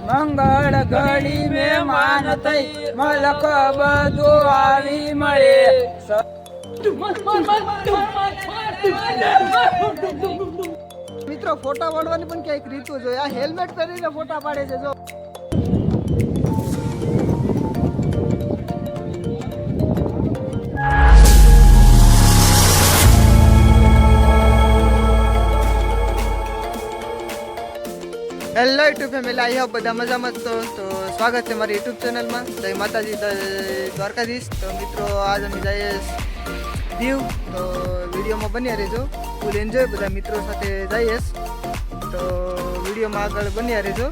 મંગળ ઘડી મહેમાન થઈ મલક બધું આવી મળે. મિત્રો ફોટા પાડવાની પણ ક્યાંક રીતો જોઈએ. આ હેલ્મેટ પહેરીને ફોટા પાડે છે. જો hello YouTube family, I hope બધા મજામાં તો સ્વાગત છે મારી યુટ્યુબ ચેનલમાં. જય માતાજી, દ્વારકાધીશ. તો મિત્રો આજ અમે જઈએ દીવ, તો વિડીયોમાં બન્યા રહેજો. ફૂલ એન્જોય, બધા મિત્રો સાથે જઈએ તો વિડીયોમાં આગળ બન્યા રહેજો.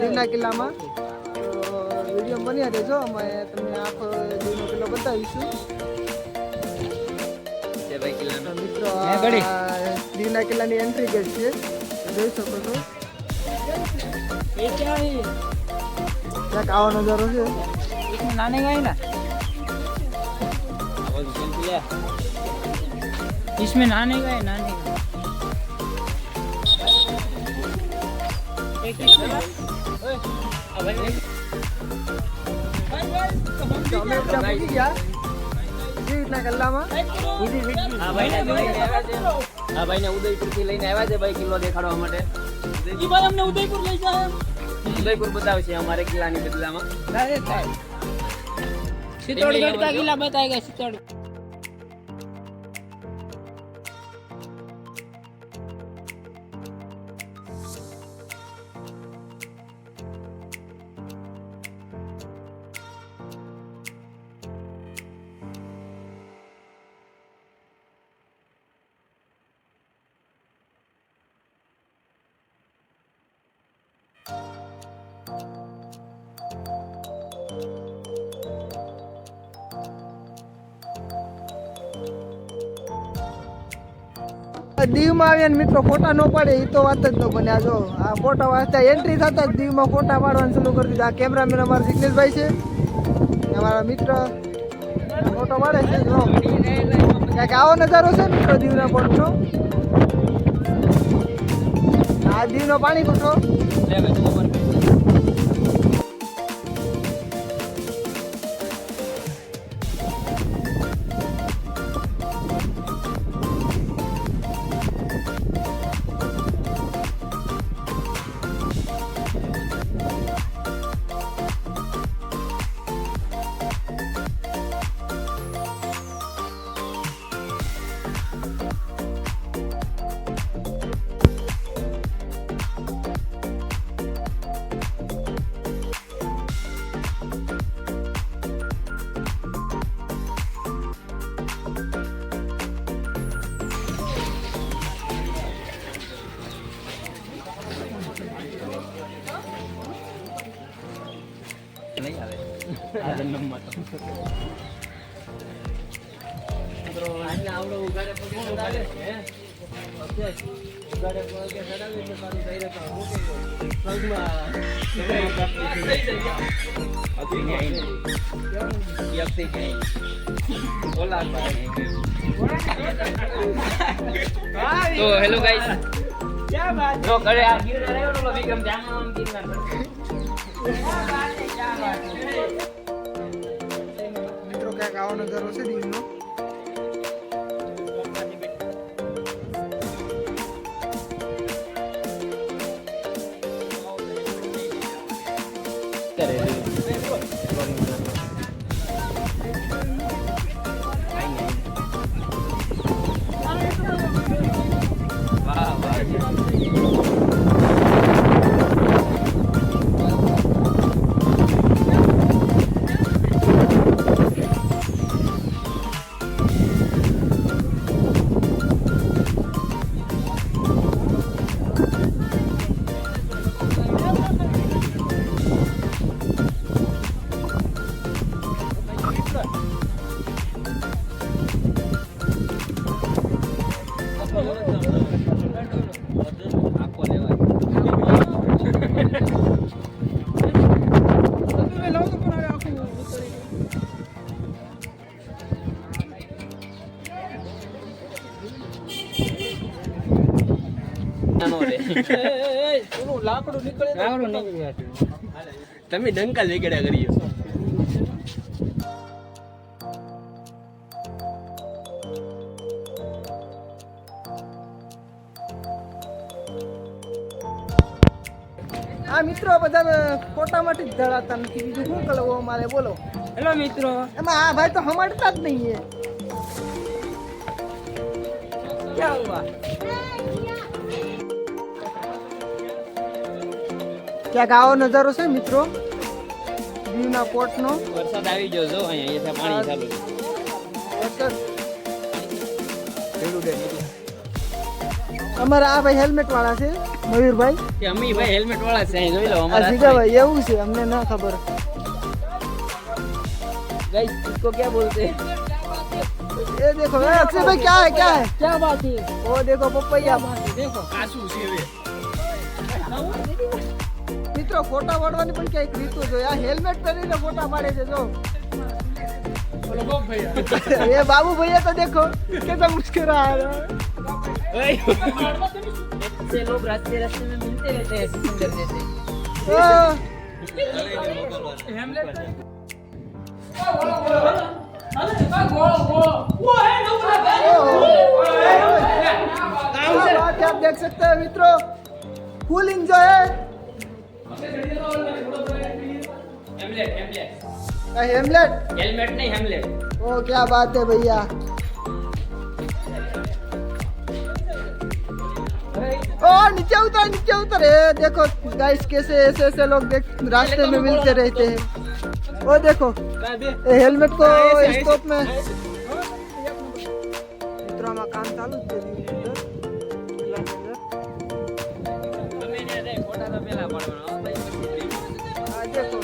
દીવના કિલ્લામાં તો વિડીયો બન્યા રહેજો. અમે તમને આખો દીવનો કિલ્લો બતાવીશું. મિત્રો દીવના કિલ્લાની એન્ટ્રી ગેટ છે, જોઈ શકો છો. ક્યાંક આવો નજારો છે. નાને ગઈ ના इसमें नहाने गए नहाने ઉદયપુર થી લઈને આવ્યા છે ભાઈ કિલ્લો દેખાડવા માટે. અમને ઉદયપુર લઈ જાય, ઉદયપુર બતાવશે અમારે કિલ્લાની બદલામાં. चित्तौड़गढ़ का किला बताएगा. चित्तौड़गढ़ દીવમાં આવીને મિત્રો ફોટા ન પાડે એ તો વાત જ ન બને. આ જો આ ફોટા વાંચતા એન્ટ્રી થતા જ દીવમાં ફોટા પાડવાનું શરૂ કરી દીધા. આ કેમેરામેન અમારા જિગ્નેશભાઈ છે, અમારા મિત્ર ફોટો પાડે છે. જો ક્યાંક આવો નજારો છે મિત્રો દીવના ફોટોનો. આ દીવનો પાણી કોઠો. तो हेलो गाइस, जो करे आ गिरनार आयो तो विक्रम जाम गिरनार મિત્રો ક્યાંક આવો નજારો છે દીવનો. અત્યારે વાહ વાહ આખો લેવાય લાકડું નીકળે તમે ડંકા લેગડ્યા કરીએ આ મિત્રો બધા ફોટામાંથી જ ધરાતા નથી, બીજું શું કરવું અમારે બોલો. હેલો મિત્રો, એમાં આ ભાઈ તો હમાડતા જ નહીં એ. ક્યાં હુઆ? ક્યાંક આવો નજારો છે મિત્રો દીવના પોર્ટનો. વરસાદ આવી ગયો જો અહીંયા પાણી ચાલુ વરસાદ. અમારા આ ભાઈ હેલ્મેટ વાળા છે મયુરભાઈ. કે અમી ભાઈ હેલ્મેટ વાળા છે અહીં જોઈ લો આ અમારા જીગાભાઈ એવું છે, અમને ના ખબર. गाइस इसको क्या बोलते हैं ये देखो अक्षय भाई क्या है क्या बात है? वो देखो पपैया. देखो कासू છે હવે મિત્રો ફોટા પાડવાની પણ ક્યાંક રીતો જો. આ હેલ્મેટ પહેરીને ફોટા પાડે છે જો. बोलो बाप भैया ये बाबू भैया तो देखो कैसा मुस्कुरा रहा है. से लोग रास्ते रास्ते में मिलते रहते हैं सिकंदर जैसे बात आप देख सकते हैं मित्रों, फुल एंजॉय है. हेमलेट हेलमेट नहीं हेमलेट ओ क्या बात है भैया. ओ नीचे उतर. ये देखो गाइस कैसे ऐसे ऐसे लोग रास्ते में मिलते रहते हैं. वो देखो ये हेलमेट को स्टॉप में मित्रों में काम चालू જ છે. તમે ને દે ફોટા તો પેલા પાડવાનો ભાઈ આ દેખો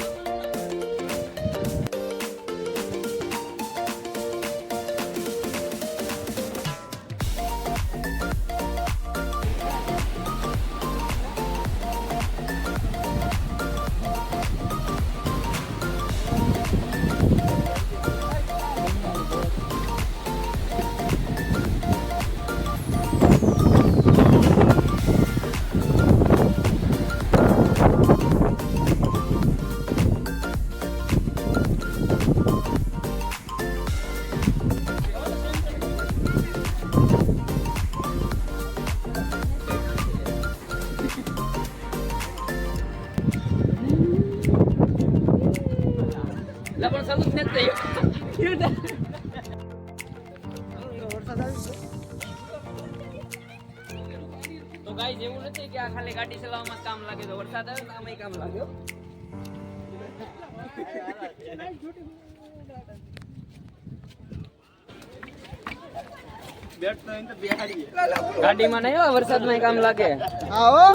લપણ સાલું જ નથી વરસાદ આવી ગયો. તો ગાઈસ એવું નથી કે આ ખાલી ગાડી ચલાવવામાં કામ લાગે તો વરસાદ આવે તો આમાંય કામ લાગે ગાડીમાં નહીં હોય વરસાદમાં કામ લાગે આવો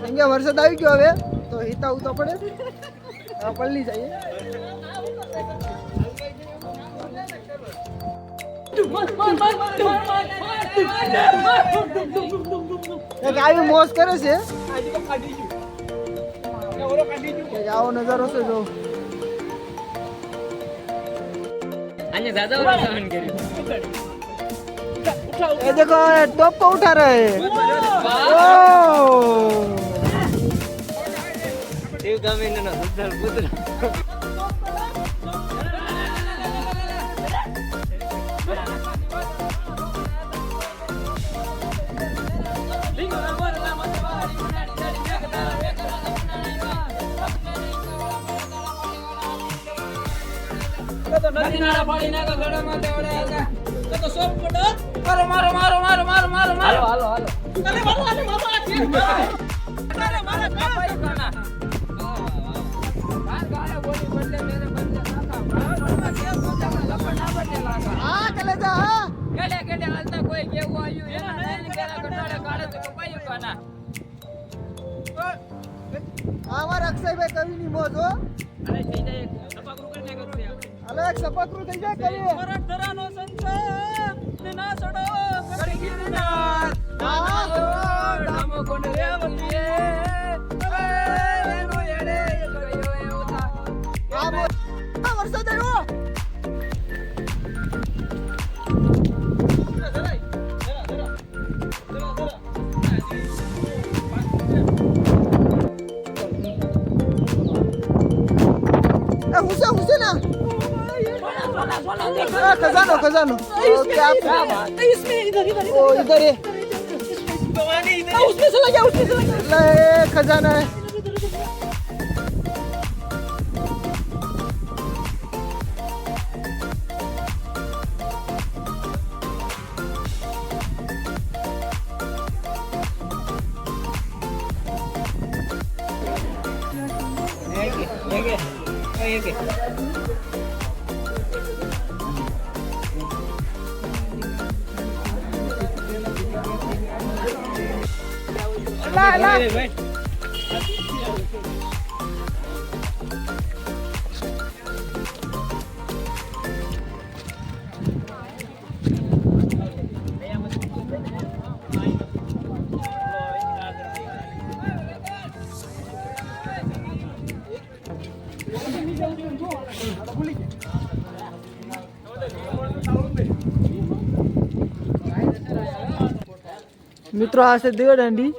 કેમ કે વરસાદ આવી ગયો હવે તો હિતાવું તો પડે. હવે પલ્લી જઈએ. એક આવી મોજ કરે છે. એક આવો નજારો છે જો. આજે દાદા સહન કર્યું ये देखो टॉप को उठा रहे हैं. દેવ ગામીનો સુધર પુત્ર તો નદી નાળા પાડી નાખો ગળામાં તે ઓડે હતા તો સોપ પડો મારો હાલો હાલો અરે મારો આ છે અરે મારા કાપાઈ કાના વાહ ગાય બોલી બદલે મેરે બદલે કાકા મારા કે મોજામાં લપડ ના બદલે લાગા હા ચલે જા હા કેડે હાલતા કોઈ કેવું આવ્યું એના નૈન કેરા કટાડે કાઢે તો કપાઈ કાના અમાર અક્ષયભાઈ કવિની મોજ હો અરે થઈ જાય સપાકરું કરીને કરું છે હાલો એક સપાકરું થઈ જાય કવિ મરણ ધરાનો સંસાર ને ના સડો કરી ગિરનાર ડામો કોણ રેવલીએ એનો એડે ગયો એવતા આ વરસાદ આવ્યો हुसैन खजानो ओके आप इसमें इधर ओ इधर है उसमें से लगा ले खजाना है ला મિત્રો આ છે દેવદાંડી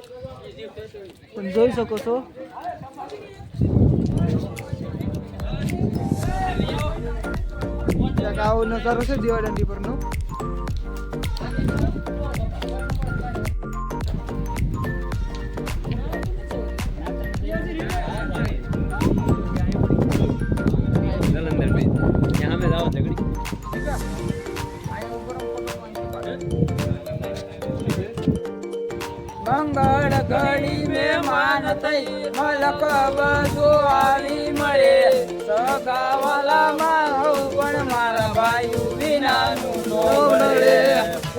તમે જોઈ શકો છો આવો નજારો છે દેવદાંડી પરનો यहाँ में जाओ झगड़ी મંગળ ઘડી મહેમાન થઈ મલક બધો આવી મળે સગાવાલા મારું પણ મારા ભાઈ વિનાનું નો મળે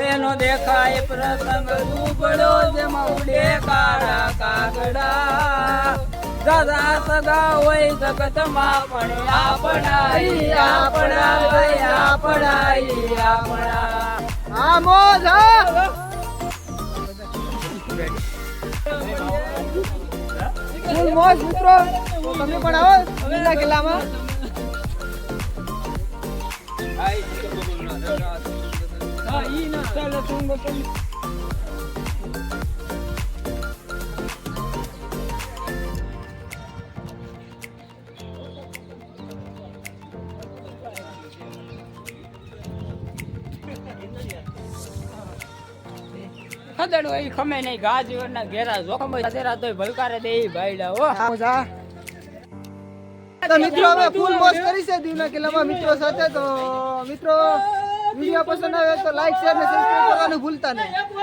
એનો દેખાય પ્રસંગ દુબળો જેમાં ઉડે કાળા કાગડા દાદા સગા હોય જગતમાં પણ આપણા આ મોજ હા ફૂલ મોજ મિત્રો તમે પણ આવો લીલા કિલ્લામાં ખદડો એ ખમે નહીં ગાજીવર ના ઘેરા જોખમ સદેરા તોય ભલકારે દે ભાઈડા હો મોજા તો મિત્રો અમે ફૂલ મોજ કરી છે દીવના કિલ્લામાં મિત્રો સાથે તો મિત્રો વિડીયો પસંદ આવે તો લાઈક શેર અને સબસ્ક્રાઇબ કરવાનું ભૂલતા નહીં.